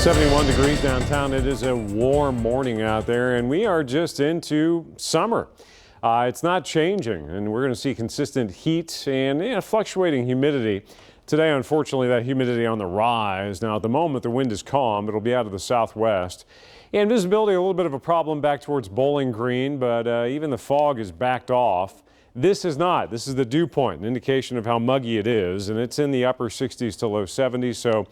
71 degrees downtown. It is a warm morning out there, and we are just into summer. It's not changing, and we're going to see consistent heat and fluctuating humidity. Today, unfortunately, that humidity on the rise. Now, at the moment, the wind is calm. It'll be out of the southwest. And visibility, a little bit of a problem back towards Bowling Green, but even the fog is backed off. This is not. This is the dew point, an indication of how muggy it is, and it's in the upper 60s to low 70s. So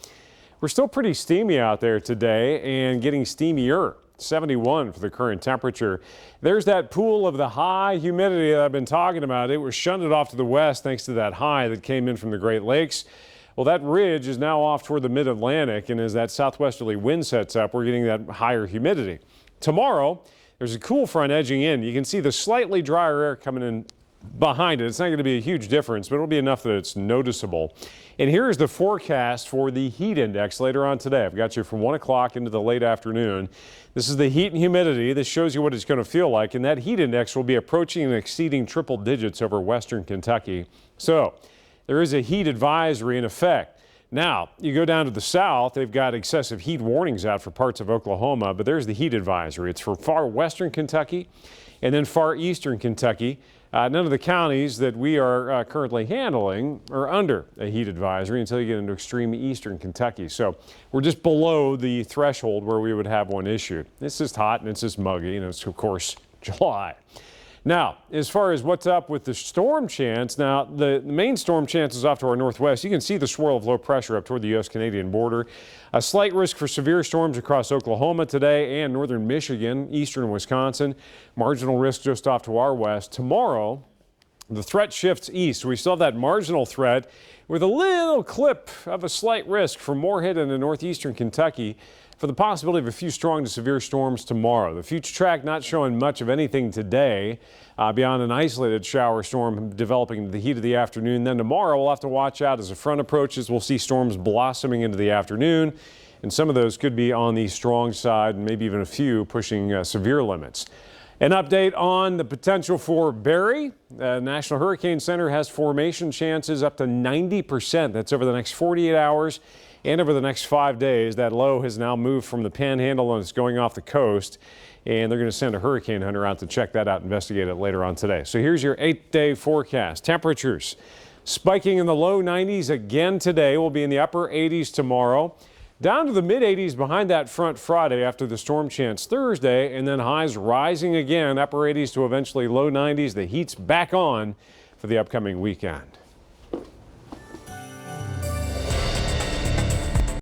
we're still pretty steamy out there today and getting steamier. 71 for the current temperature. There's that pool of the high humidity that I've been talking about. It was shunted off to the west thanks to that high that came in from the Great Lakes. Well, that ridge is now off toward the mid-Atlantic, and as that southwesterly wind sets up, we're getting that higher humidity. Tomorrow, there's a cool front edging in. You can see the slightly drier air coming in behind it. It's not going to be a huge difference, but it'll be enough that it's noticeable. And here's the forecast for the heat index later on today. I've got you from 1 o'clock into the late afternoon. This is the heat and humidity. This shows you what it's going to feel like, and that heat index will be approaching and exceeding triple digits over western Kentucky. So there is a heat advisory in effect. Now, you go down to the south, they've got excessive heat warnings out for parts of Oklahoma, but there's the heat advisory. It's for far western Kentucky and then far eastern Kentucky. None of the counties that we are currently handling are under a heat advisory until you get into extreme eastern Kentucky. So we're just below the threshold where we would have one issued. It's just hot and it's just muggy, and it's, of course, July. Now, as far as what's up with the storm chance, now the main storm chance is off to our northwest. You can see the swirl of low pressure up toward the U.S.-Canadian border. A slight risk for severe storms across Oklahoma today and northern Michigan, eastern Wisconsin. Marginal risk just off to our west. Tomorrow, the threat shifts east. We still have that marginal threat with a little clip of a slight risk for Moorhead into northeastern Kentucky for the possibility of a few strong to severe storms tomorrow. The future track not showing much of anything today beyond an isolated shower storm developing into the heat of the afternoon. Then tomorrow we'll have to watch out as the front approaches. We'll see storms blossoming into the afternoon, and some of those could be on the strong side and maybe even a few pushing severe limits. An update on the potential for Barry. National Hurricane Center has formation chances up to 90%. That's over the next 48 hours. And over the next 5 days. That low has now moved from the panhandle and it's going off the coast. And they're going to send a hurricane hunter out to check that out, investigate it later on today. So here's your 8-day forecast. Temperatures spiking in the low 90s again today. We'll be in the upper 80s tomorrow. Down to the mid 80s behind that front Friday after the storm chance Thursday. And then highs rising again, upper 80s to eventually low 90s. The heat's back on for the upcoming weekend.